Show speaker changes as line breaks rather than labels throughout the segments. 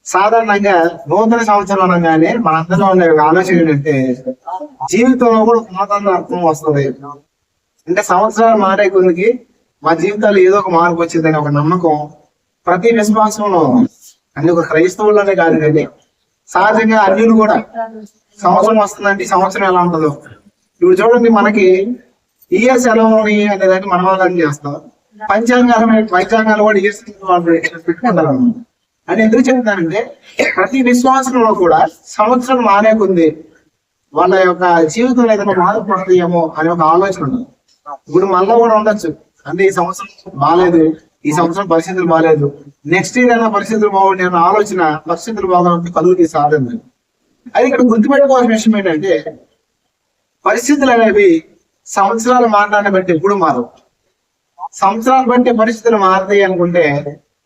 సాధారణంగా నూతన సంవత్సరం అనగానే మనందరిలో ఉండే ఒక ఆలోచన ఏంటంటే జీవితంలో కూడా నూతన అర్థం వస్తుంది. అంటే సంవత్సరాలు మారే కొద్దికి మా జీవితాలు ఏదో ఒక మార్పు వచ్చిందని ఒక నమ్మకం ప్రతి విశ్వాసంలో, అంటే ఒక క్రైస్తవుల్లోనే కాదు కానీ సహజంగా అన్యులు కూడా సంవత్సరం వస్తుందంటే ఈ సంవత్సరం ఎలా ఉంటుందో. ఇప్పుడు చూడండి, మనకి ఇయర్స్ ఎలా ఉన్నాయి అనేదాన్ని మనం ఆలోచన చేస్తాం. పంచాంగాలు కూడా ఇయర్స్ పెట్టుకుంటారు. అని ఎందుకు చెప్తానంటే ప్రతి విశ్వాసంలో కూడా సంవత్సరం మారే కొంది వాళ్ళ యొక్క జీవితంలో ఏదైనా మార్పు పడతాయేమో అనే ఒక ఆలోచన ఉంది. ఇప్పుడు మనలో కూడా ఉండొచ్చు, అంటే ఈ సంవత్సరం బాగాలేదు, ఈ సంవత్సరం పరిస్థితులు బాగాలేదు, నెక్స్ట్ ఇయర్ అయినా పరిస్థితులు బాగుంటాయి అన్న ఆలోచన పరిస్థితులు బాగుంటే కలుగుతాయి సాధన. అది ఇక్కడ గుర్తుపెట్టుకోవాల్సిన విషయం ఏంటంటే పరిస్థితులు అనేవి సంవత్సరాలు మారడాన్ని బట్టి ఎప్పుడు మారవు. సంవత్సరాలు బట్టి పరిస్థితులు మారతాయి అనుకుంటే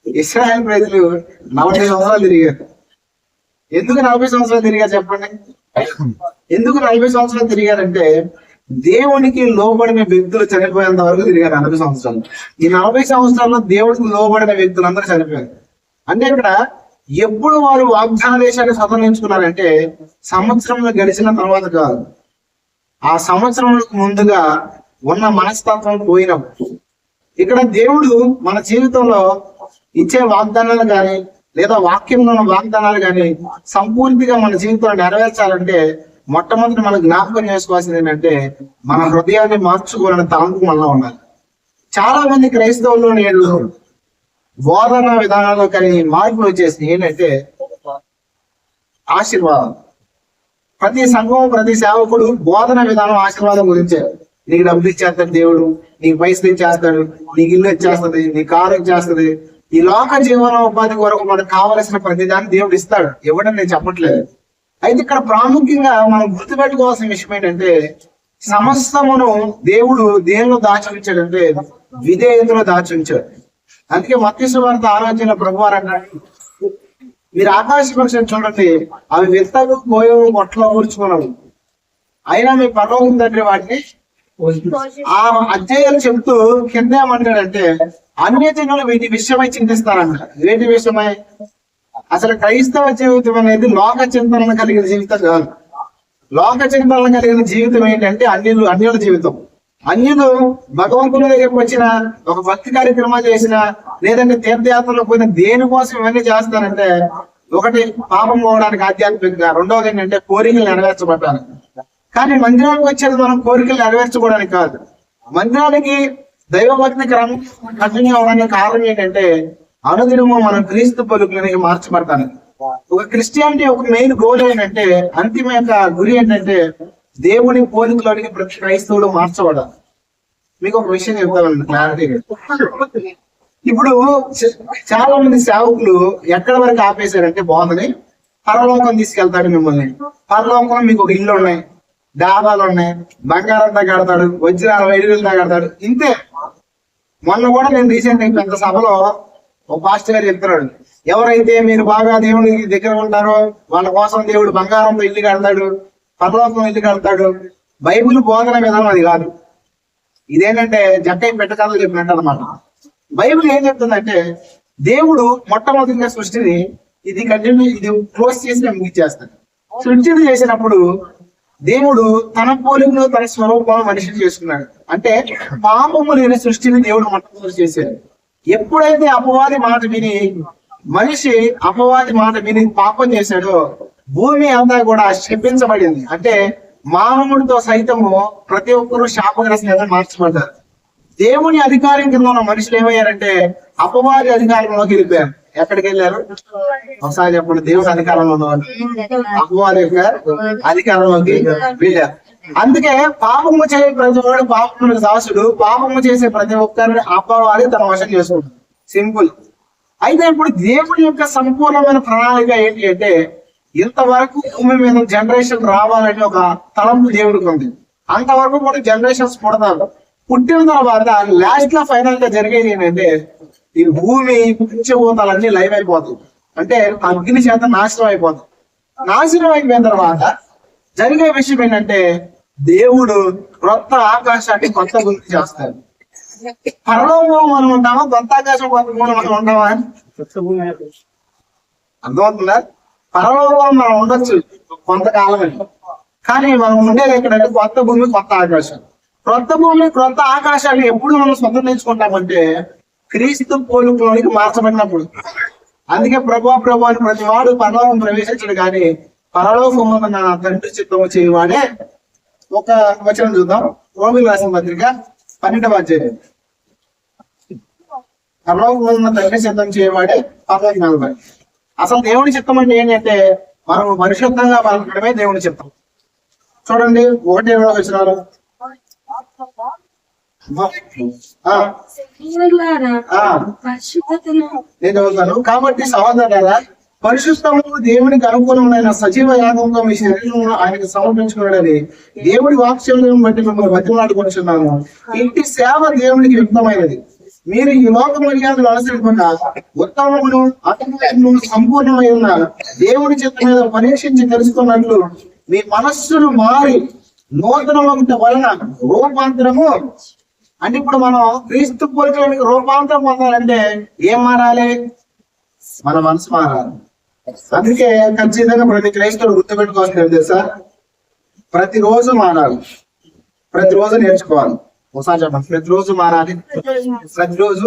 ఇశ్రాయేల్ ప్రజలు 40 సంవత్సరాలు తిరిగారు. ఎందుకు 40 సంవత్సరాలు తిరిగారు చెప్పండి? ఎందుకు 40 సంవత్సరాలు తిరిగారంటే దేవునికి లోబడిన వ్యక్తులు చనిపోయేంత వరకు తిరిగారు 40 సంవత్సరాలు. ఈ 40 సంవత్సరాల్లో దేవుడికి లోబడిన వ్యక్తులందరూ చనిపోయారు. అంటే ఇక్కడ ఎప్పుడు వారు వాగ్దాన దేశాన్ని స్వతంత్రించుకున్నారంటే సంవత్సరంలో గడిచిన తర్వాత కాదు, ఆ సంవత్సరంలో ముందుగా ఉన్న మనస్తత్వం పోయినప్పుడు. ఇక్కడ దేవుడు మన జీవితంలో ఇచ్చే వాగ్దానాలు కానీ లేదా వాక్యంలో ఉన్న వాగ్దానాలు కానీ సంపూర్తిగా మన జీవితంలో నెరవేర్చాలంటే మొట్టమొదటి మనం జ్ఞాపకం చేసుకోవాల్సింది ఏంటంటే మన హృదయాన్ని మార్చుకోవాలని తలంపు మనలో ఉండాలి. చాలా మంది క్రైస్తవుల్లో నేను బోధన విధానాల్లో కానీ మార్పులు వచ్చేసి ఏంటంటే ఆశీర్వాదం. ప్రతి సంఘం ప్రతి సేవకుడు బోధన విధానం ఆశీర్వాదం గురించే. నీకు డబ్బులు ఇచ్చేస్తాడు దేవుడు, నీకు పైసలు ఇచ్చేస్తాడు, నీకు ఇల్లు ఇచ్చేస్తుంది, నీ కారు ఇచ్చేస్తుంది. ఈ లోక జీవనోపాధి కొరకు మనకు కావలసిన ప్రతిదాన్ని దేవుడు ఇస్తాడు, ఇవ్వడం నేను చెప్పట్లేదు. అయితే ఇక్కడ ప్రాముఖ్యంగా మనం గుర్తుపెట్టుకోవాల్సిన విషయం ఏంటంటే సమస్తమును దేవుడు దేనిలో దాచి ఉంచాడంటే విధేయతలో దాచి ఉంచాడు. అందుకే మత్తయి సువార్త ఆలోచన ప్రభువారు అన్నాడు, మీరు ఆకాశ పక్షులు చూడండి, అవి విత్తలు కోయవు కొట్లో కూర్చుకున్నావు, అయినా మీ పర్వం తండ్రి వాటిని ఆ అధ్యాయులు చెబుతూ కింద ఏమంటాడంటే అన్య జనులు వీటి విషయమై చింతిస్తారంట. వేటి విషయమై? అసలు క్రైస్తవ జీవితం అనేది లోక చింతన కలిగిన జీవితం కాదు. లోక చింతన కలిగిన జీవితం ఏంటంటే అన్యుల జీవితం. అన్యులు భగవంతుని దగ్గరికి వచ్చిన ఒక భక్తి కార్యక్రమాలు చేసిన లేదంటే తీర్థయాత్రలో పోయిన దేనికోసం ఇవన్నీ చేస్తారంటే ఒకటి పాపం పోవడానికి ఆధ్యాత్మికంగా, రెండవది ఏంటంటే కోరికలు నెరవేర్చబడ్డానికి. కానీ మందిరానికి వచ్చేది మనం కోరికలు నెరవేర్చుకోవడానికి కాదు. మందిరానికి దైవభక్తి క్రమం కంటిన్యూ అవడానికి కారణం ఏంటంటే అనుదినము మనం క్రీస్తు పలుకులకి మార్చబడతాను. ఒక క్రిస్టియానిటీ ఒక మెయిన్ గోల్ ఏంటంటే అంతిమ యొక్క గురి ఏంటంటే దేవుని పోలికలోనికి ప్రతి క్రైస్తవుడు మార్చబడాలి. మీకు ఒక విషయం చెప్తానండి క్లారిటీగా. ఇప్పుడు చాలా మంది సేవకులు ఎక్కడ వరకు ఆపేశారంటే బోధని పరలోకం తీసుకెళ్తాడు మిమ్మల్ని. పరలోకంలో మీకు ఒక ఇల్లు ఉన్నాయి, డాబాలు ఉన్నాయి, బంగారంతో కడతాడు, వజ్రాలు వైడుగులతో కడతాడు, ఇంతే. మొన్న కూడా నేను రీసెంట్ పెద్ద సభలో ఒక పాస్టర్ గారు చెప్తున్నాడు, ఎవరైతే మీరు బాగా దేవుడి దగ్గర ఉంటారో వాళ్ళ కోసం దేవుడు బంగారంతో ఇల్లు కడతాడు, పరలోకం ఇల్లు కడతాడు. బైబిల్ బోధన విధానం అది కాదు. ఇదేంటంటే జక్కయ్య పెట్టకాలు చెప్పినట్టు అనమాట. బైబిల్ ఏం చెప్తుందంటే దేవుడు మొట్టమొదటిగా సృష్టిని ఇది క్లోజ్ చేసి ముగిచ్చేస్తాడు. సృష్టిని చేసినప్పుడు దేవుడు తన పోలికలో తన స్వరూపంలో మనిషిని చేసుకున్నాడు. అంటే పాపము లేని సృష్టిని దేవుడు మొట్టమొదటి చేశాడు. ఎప్పుడైతే అపవాది మాట విని మనిషి అపవాది మాట విని పాపం చేశాడో భూమి అంతా కూడా శపించబడింది. అంటే మానవుడితో సైతము ప్రతి ఒక్కరూ శాపగ్రస్తంగా మార్చబడ్డారు. దేవుని అధికారం కింద ఉన్న మనుషులు ఏమయ్యారంటే అపవాది అధికారంలోకి వెళ్ళిపోయారు. ఎక్కడికి వెళ్ళారు ఒకసారి చెప్పండి? దేవుని అధికారంలో ఉన్నవాళ్ళు అపవాది యొక్క అధికారంలోకి వెళ్ళారు. అందుకే పాపము చేసే ప్రతి ఒక్కరు పాపములకు దాసుడు, పాపము చేసే ప్రతి ఒక్కరిని అపవాది తన వశం చేసుకుంటాడు. సింపుల్. అయితే ఇప్పుడు దేవుని యొక్క సంపూర్ణమైన ప్రణాళిక ఏంటి అంటే ఇంతవరకు భూమి మీద జనరేషన్ రావాలని ఒక తలంపు దేవుడికి ఉంది. అంతవరకు కూడా జనరేషన్స్ పుడతారు. పుట్టిన తర్వాత లాస్ట్ లో ఫైనల్ గా జరిగేది ఏంటంటే ఈ భూమి పంచభూతాలన్నీ లైవ్ అయిపోతాయి. అంటే అగ్ని చేత నాశనం అయిపోతుంది. నాశనం అయిపోయిన తర్వాత జరిగే విషయం ఏంటంటే దేవుడు క్రొత్త ఆకాశాన్ని కొత్త గుర్తు చేస్తాడు. పరలోకంలో మనం ఉంటామా? కొత్త ఆకాశం కొత్త భూమి మనం ఉంటామా? అర్థమవుతుందా? పరలోకంలో మనం ఉండొచ్చు కొంతకాలమే, కానీ మనం ఉండేది ఎక్కడంటే కొత్త భూమి కొత్త ఆకాశం. క్రొత్త భూమి క్రొత్త ఆకాశాన్ని ఎప్పుడు మనం స్వతంత్రించుకుంటామంటే క్రీస్తు పోలికలోనికి మార్చబడినప్పుడు. అందుకే ప్రభు అని ప్రతి వాడు పరలోకం ప్రవేశించడు, కానీ పరలోకం నా తండ్రి చిత్తము చేయవాడే. ఒక వచనం చూద్దాం, రోమిలకు రాసిన పత్రిక 12వ అధ్యాయం. పరలోకం తండ్రి చిత్తం చేయవాడే పరలోకం కలవాడు. అసలు దేవుని చిత్తం అంటే ఏంటంటే మనం పరిశుద్ధంగా పలకడమే దేవుని చిత్తం. చూడండి 1 వచనాలు. నేను చదువుతాను. కాబట్టి సహోదరులారా, పరిశుద్ధము దేవునికి అనుకూలమైన సజీవ యాగంగా మీ శరీరంలో ఆయనకు సమర్పించుకున్నాడని దేవుడి వాక్యం బట్టి మిమ్మల్ని బతిమాడుకుంటున్నాను. ఇంటి సేవ దేవునికి యుక్తమైనది. మీరు ఈ లోక మర్యాదలు అనుసరించకుండా ఉత్తమమును అతను సంపూర్ణమైన దేవుని చిత్తం మీద పరీక్షించి తెలుసుకున్నట్లు మీ మనస్సును మారి నూతన వలన రూపాంతరము. అంటే ఇప్పుడు మనం క్రీస్తు పోలికలోనికి రూపాంతరం పొందాలంటే ఏం మారాలి? మన మనసు మారాలి. అందుకే ఖచ్చితంగా ప్రతి క్రైస్తవుడు గుర్తుపెట్టుకోవాల్సింది తెలుసా, ప్రతిరోజు మారాలి, ప్రతిరోజు నేర్చుకోవాలి. ఒకసారి చెప్పండి, ప్రతిరోజు మారాలి, ప్రతిరోజు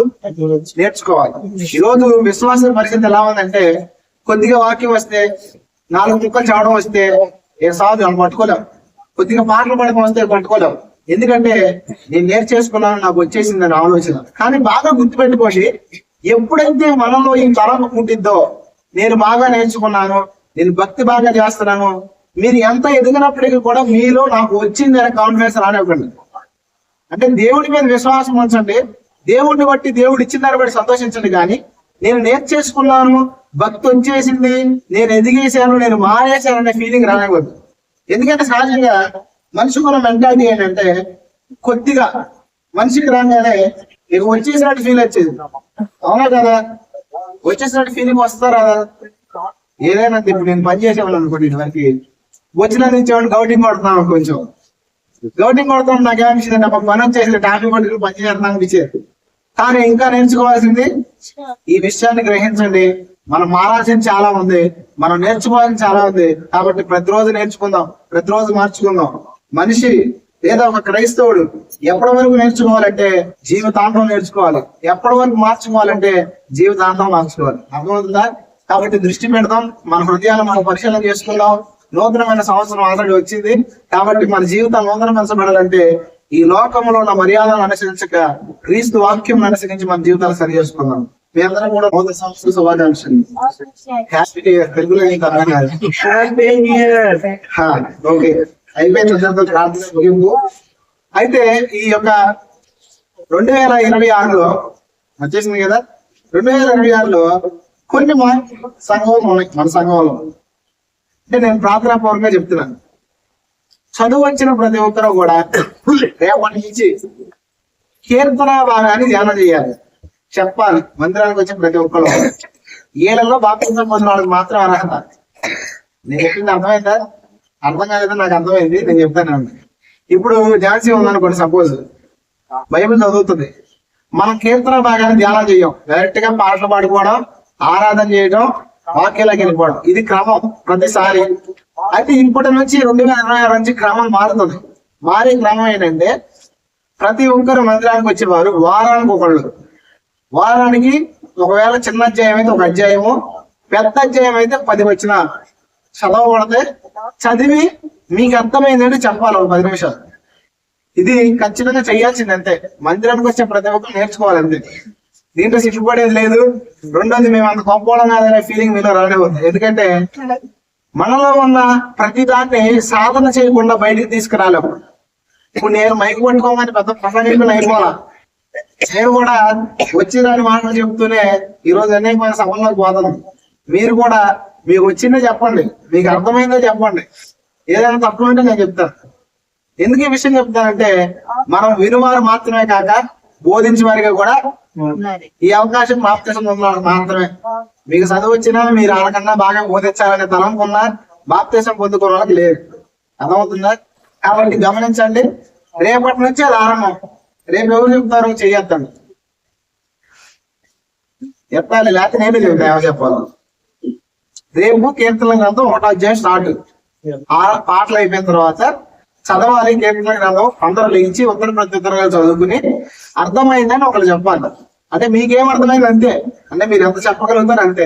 నేర్చుకోవాలి. ఈరోజు విశ్వాస పరిస్థితి ఎలా ఉందంటే కొద్దిగా వాక్యం వస్తే 4 ముక్కలు చదవడం వస్తే సాధు అని పట్టుకోలేం, కొద్దిగా పాటలు పడడం వస్తే పట్టుకోలేం. ఎందుకంటే నేను నేర్చేసుకున్నాను, నాకు వచ్చేసిందని ఆలోచన. కానీ బాగా గుర్తుపెట్టుకోండి, ఎప్పుడైతే మనలో ఈ తరం ఉంటుందో నేను బాగా నేర్చుకున్నాను, నేను భక్తి బాగా చేస్తున్నాను, మీరు ఎంత ఎదిగినప్పటికీ కూడా మీలో నాకు వచ్చింది అనే కాన్ఫిడెన్స్ రానివ్వండి. అంటే దేవుడి మీద విశ్వాసం ఉంచండి, దేవుడిని బట్టి దేవుడు ఇచ్చిన దాన్ని బట్టి సంతోషించండి. కానీ నేను నేర్చేసుకున్నాను, భక్తి వచ్చేసింది, నేను ఎదిగేశాను, నేను మారేశాను అనే ఫీలింగ్ రానివ్వద్దు. ఎందుకంటే సహజంగా మనిషికి ఉన్న మెంటాలిటీ ఏంటంటే కొద్దిగా మనిషికి రాగానే ఇక వచ్చేసినట్టు ఫీల్ వచ్చేది. అవునా కదా? వచ్చేసినట్టు ఫీలింగ్ వస్తారా? ఏదైనా ఇప్పుడు నేను పని చేసేవాళ్ళు అనుకోండి, వారికి వచ్చిన నుంచేవాళ్ళు గౌటింగ్ కొడుతున్నాను, కొంచెం గౌటింగ్ కొడతాం. నాకేమనిపించింది, నాకు పని వచ్చేసి టాపీ పట్టుకుని పని చేస్తాను అనిపించేది. కానీ ఇంకా నేర్చుకోవాల్సింది ఈ విషయాన్ని గ్రహించండి, మనం మారాల్సింది చాలా ఉంది, మనం నేర్చుకోవాల్సింది చాలా ఉంది. కాబట్టి ప్రతిరోజు నేర్చుకుందాం, ప్రతిరోజు మార్చుకుందాం. మనిషి లేదా ఒక క్రైస్తవుడు ఎప్పటి వరకు నేర్చుకోవాలంటే జీవితాంతం నేర్చుకోవాలి, ఎప్పటి వరకు మార్చుకోవాలంటే జీవితాంతం మార్చుకోవాలి. అర్థమవుతుందా? కాబట్టి దృష్టి పెడదాం, మన హృదయాలు మనం పరిశీలన చేసుకుందాం. నూతనమైన సంవత్సరం ఆల్రెడీ వచ్చింది, కాబట్టి మన జీవితం నూతనపరచబడాలంటే ఈ లోకంలో ఉన్న మర్యాదలను అనుసరించక క్రీస్తు వాక్యం అనుసరించి మన జీవితాలు సరి చేసుకుందాం. మీ అందరం కూడా నూతన సంవత్సర శుభాకాంక్షలు. Happy year. తెలుగులో ఓకే, అయిపోయింది ప్రార్థన ముగింపు. అయితే ఈ యొక్క 2026లో వచ్చేసింది కదా, 2026లో కొన్ని సంఘం ఉన్నాయి మన సంఘంలో. అంటే నేను ప్రార్థనా పూర్వకంగా చెప్తున్నాను, చదువు వచ్చిన ప్రతి ఒక్కరూ కూడా రేపటి నుంచి కీర్తన భాగాన్ని ధ్యానం చేయాలి, చెప్పాలి. మందిరానికి వచ్చిన ప్రతి ఒక్కరు ఏళ్ళలో బాప్తిజం పొందిన వాళ్ళకి మాత్రం అర్హత. నేను చెప్పింది అర్థమైందా? అర్థం కాలేదా? నాకు అర్థమైంది, నేను చెప్తాను. ఇప్పుడు ఝాన్సీ ఉందనుకోండి, సపోజ్ బైబిల్ చదువుతుంది, మనం కీర్తన భాగాన్ని ధ్యానం చేయం, డైరెక్ట్ గా పాటలు పాడుకోవడం, ఆరాధన చేయడం, వాక్యాలకు వెళ్ళిపోవడం, ఇది క్రమం ప్రతిసారి. అయితే ఇప్పటి నుంచి 2026 నుంచి క్రమం మారుతుంది. మారే క్రమం ఏంటంటే ప్రతి ఒక్కరు మందిరానికి వచ్చేవారు వారానికి ఒకళ్ళు, వారానికి ఒకవేళ చిన్న అధ్యాయం అయితే 1 అధ్యాయము, పెద్ద అధ్యాయం అయితే 10 వచ్చిన చదవకూడదే, చదివి మీకు అర్థమైందంటే చెప్పాలి 10 నిమిషాలు. ఇది ఖచ్చితంగా చేయాల్సింది అంతే. మందిరానికి వచ్చే ప్రతి ఒక్కరు నేర్చుకోవాలి అంతే. దీంట్లో సిగ్గుపడేది లేదు. రెండోది, మేము అంత గొప్పవడం కాదనే ఫీలింగ్ మీలో రానివ్వదు. ఎందుకంటే మనలో ఉన్న ప్రతి దాన్ని సాధన చేయకుండా బయటికి తీసుకురాలేము. ఇప్పుడు నేను మైకు పట్టుకోమని పెద్ద ప్రసంగం అయిపోవాలా, నేను కూడా వచ్చిన మాటలు చెప్తూనే ఈరోజు అనేకమైన సభల్లోకి పోతాను. మీరు కూడా మీకు వచ్చిందే చెప్పండి, మీకు అర్థమైందో చెప్పండి, ఏదైనా తక్కువ అంటే నేను చెప్తాను. ఎందుకు ఈ విషయం చెప్తానంటే మనం వినువారు మాత్రమే కాక బోధించే వారిగా కూడా ఈ అవకాశం బాప్తిసం మాత్రమే. మీకు చదువు వచ్చినా మీరు వాళ్ళకన్నా బాగా బోధించాలనే తలంపున్నా బాప్తిసం పొందుకున్న వాళ్ళకి లేదు. అర్థమవుతుందా? కాబట్టి గమనించండి, రేపటి నుంచి అది ఆరంభం. రేపు ఎవరు చెప్తారో చెయ్యొద్దండి, ఎత్తాలి, లేకపోతే నేను చెప్తాను, ఎవరు చెప్పాలి. రేపు కీర్తన గ్రంథం 1వ అధ్యాయం స్టార్ట్. ఆ పాటలు అయిపోయిన తర్వాత చదవాలి కీర్తన గ్రంథం. అందరూ లేచి ఉత్తర ప్రత్యుత్తరాలు చదువుకుని అర్థమైందని ఒకరు చెప్పాలి. అంటే మీకేం అర్థమైంది అంతే, అంటే మీరు ఎంత చెప్పగలుగుతారు అంతే.